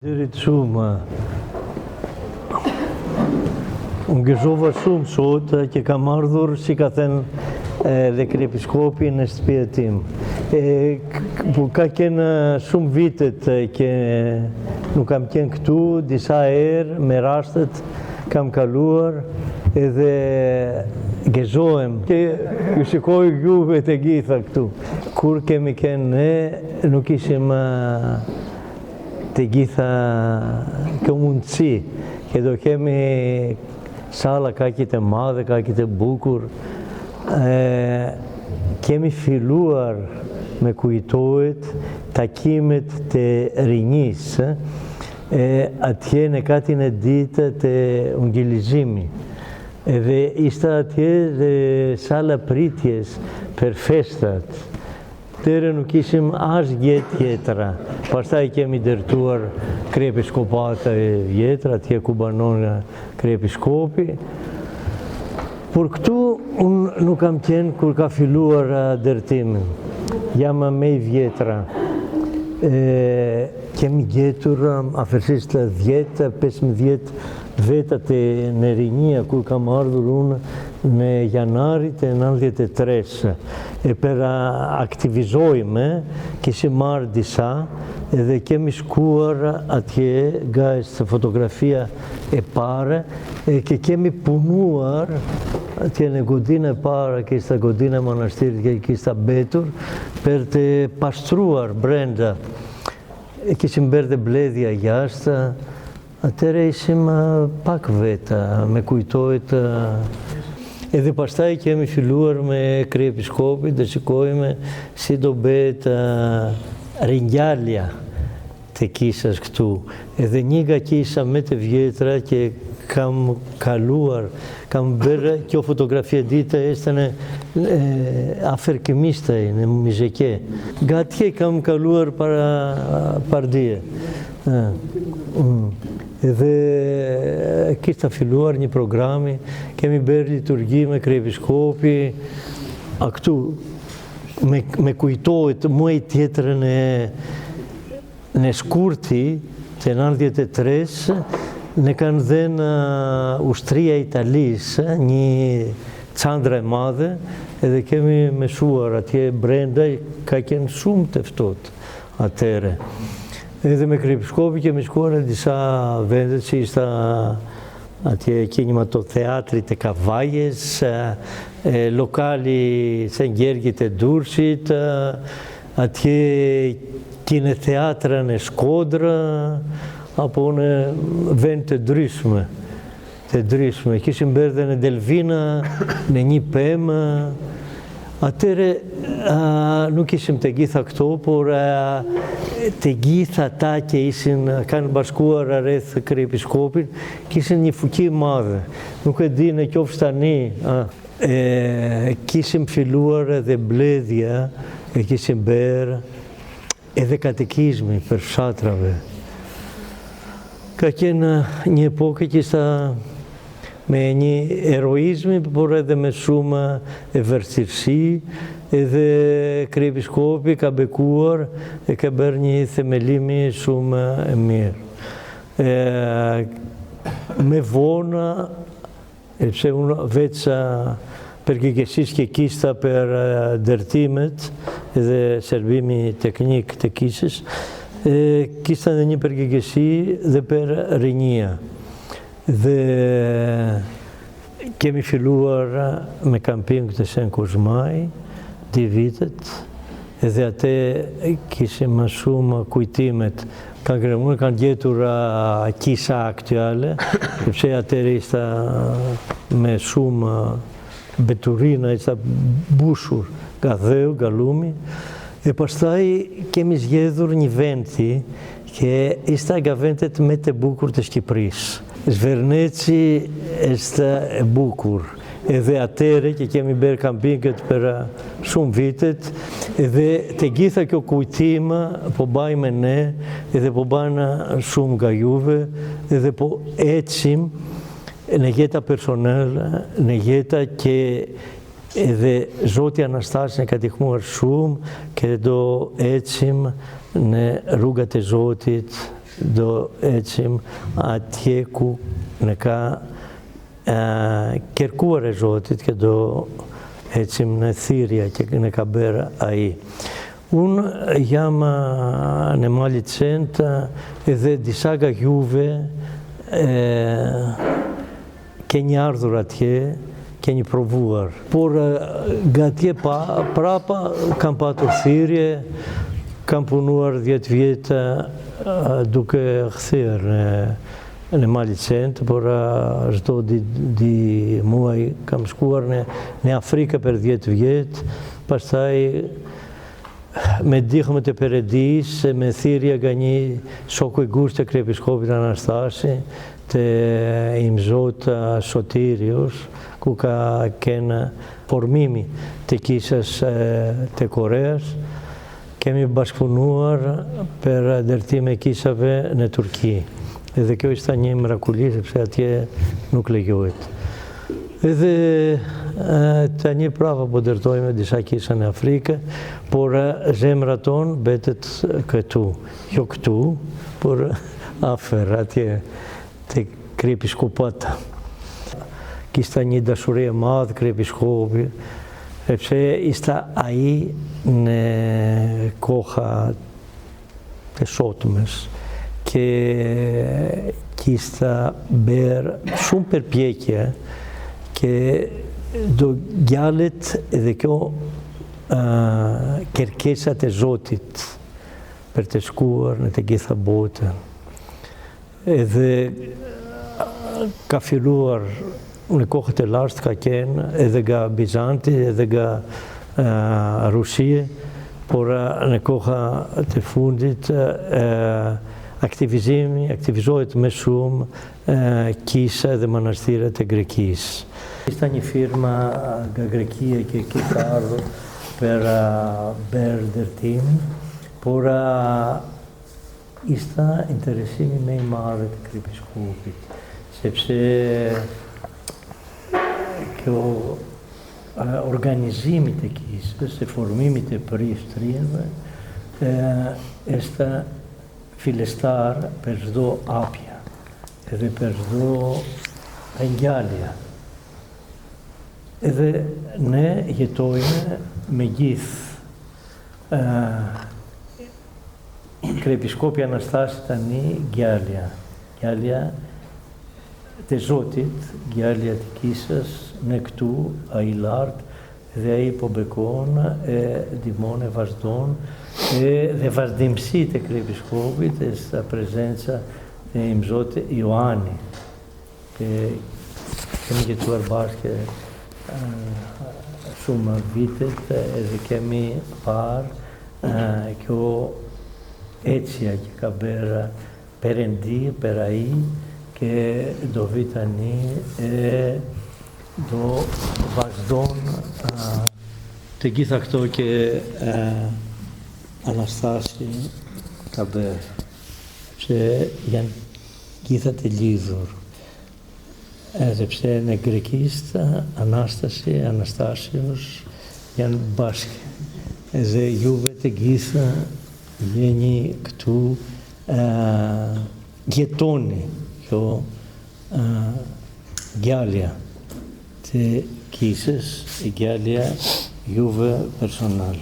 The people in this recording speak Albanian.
Derit shumë, unë gëzhova shumë sot që kam ardhur, si ka thënë dhe kryepiskopi në shtëpinë tim. Ka qenë shumë vitet që nuk kam qenë këtu, disa herë me rastet kam kaluar edhe gëzohem që ju shikoj juve të gjitha këtu. Kur kemi qenë ne, nuk ishim të gjitha kjo mundësi, që do kemi sala kaqit e madhe, kaqit e bukur. Kemi filluar me kujtohet takimet të rinjisë, atje në katin e ditë të ungjilizimi. Edhe ishte atje dhe sala pritjes për festat. Tere nuk ishim as gjetë tjetra. Pastaj kemi dërtuar kryepiskopata vjetra, atje ku banon kryepiskopi. Por këtu unë nuk kam qenë kur ka filluar dërtimin. Jam me i vjetra. Kemi gjetur afërsisht 10-15 vetat në rinjia kur kam ardhur unë në janarit e 93. Per aktivizojme, kishim marrë disa edhe kemi shkuar atje nga fotografia e pare që kemi punuar atje në godinë e para, që ishte godina e manastirit, që ishte betur për të pastruar brenda. Kishim bërë dhe bledhja jashtë, atëre ishim pak veta, me kujtojt. Edhe pastaj kemi filluar me kryepiskopit dhe shikojme si do bëhet ringjallja të kisas këtu. Edhe një nga kisa me të vjetra që kam kaluar, kam bërë kjo fotografia dita ishte në afer Kimistaj, në Mizheke. Nga atje kam kaluar para pardije. Edhe kishta filluar një programi, kemi bërë liturgji me kryepiskopi, a këtu me kujtojt muaj tjetër në shkurti të 93, ne kanë dhenë ushtria Italisë, një candra e madhe, edhe kemi meshuar atje brenda, ka qenë shumë të ftohtë atëre. Edhe me kryepiskopi kemi shkuar në disa vendet që ishte atje kemi ato teatrit e Kavajes, lokali St. Gjergjit e Durrësit, atje kine teatra në Shkodrë, apo në vend të ndryshme. Kishim bërë dhe në Delvina, në një pemë. Atëre nuk ishim të gjitha këto, por të gjitha ta që kanë bashkuar rreth kryepiskopit, kishin një fuqi madhe. Nuk e di në qoftë tani, kishim filluar edhe bledhja, e kishim bërë edhe katekizmi për fshatrave. Ka qenë një epokë që ishte me një eroizmi, por edhe me shumë e vërtetësi, edhe kryepiskopi ka bekuar e ka bërë një themelimi shumë e mirë. Me vona, sepse unë veç përgjegjësisht që kishta për dërtimet edhe shërbimi teknik të kisës, kishta edhe një përgjegjësi dhe për rinjia. Dhe kemi filluar me kamping të Sen Kuzmaj, 2 vitet, edhe atë kishim më shumë kujtimet. Kanë gjetur kisa aktuale, sepse atëre ishte me shumë beturina, ishte bushur nga dheu, nga lumi. E pastaj kemi zgjedhur një vendi që ishte nga vendet më të bukur të Shqipërisë. Zverneci është e bukur, edhe atëre që kemi bërë kampinget për shumë vitet, edhe të gjitha kjo kujtima po bajme ne, edhe po bajna shumë nga juve, edhe po ecim në jeta personel, në jeta që edhe Zoti Anastasi ka ndihmuar shumë, që do ecim në rrugat e Zotit do ecim atje ku në ka kërkuar e Zotit që do ecim në thirrja që në ka bërë ai. Unë jam në Mali Cent edhe disa nga juve keni ardhur atje, keni provuar. Por nga atje prapa kam patur thirrje, kam punuar 10 vjetë duke kthyer në Mali Cent, por çdo di muaj kam shkuar në Afrikë për 10 vjetë, pastaj me ndihmën e Perëndisë, me thirrje nga një shoku i ngushtë të kryepiskopit Anastasi, të imzot Sotirios, ku ka kenë formimi të kisës të Koreas, kemi bashkëpunuar për ndërtim e kisave në Turqi. Edhe kjo ishte një mrekulli, sepse atje nuk lejohet. Edhe tani prapa po ndërtojmë disa kisa në Afrikë, por zemra tonë betet këtu. Jo këtu, por afër atje te kryepiskopata. Kishte një dashuri e madhe kryepiskopi, sepse ishte ai në koha të sotmes, që kishte bërë shumë përpjekje që do gjallet edhe kjo kërkesat e Zotit për të shkuar në të gjitha botën. Edhe ka filluar në kohët e lashtë, ka qenë edhe nga Bizanti, edhe nga Rusia, por në koha të fundit aktivizohet me shumë kisa dhe manastiret e Grekisë. Ishte një firma nga Grekia që kishte ardhur për bërë ndërtim, por ishte interesimi më i madh të kryepiskopit, sepse kjo organizimi të kisës, e formimit e prishtrinë, është fillestar për çdo hapje, edhe për çdo ngjalje. Edhe ne jetojme me gjithë kryepiskopi Anastasi tani ngjalja të Zotit, ngjalja të kisës në këtu, ai lart, dhe ai po bekon e ndihmon e vazhdon dhe vazhdimësitë e kryepiskopit është prezenca e imzot Ioani, që kemi jetuar bashkë shumë vitet edhe kemi parë kjo ecja që ka bërë Perëndi për ai, që do vi tani e do vazhdon të gjitha këto që Anastasi ka bërë, që janë gjitha të lidhur. Sepse në grekisht Anastasios janë bashkë, edhe juve të gjitha jeni këtu jetoni kjo ngjalja të kisës, ngjalja juve personal.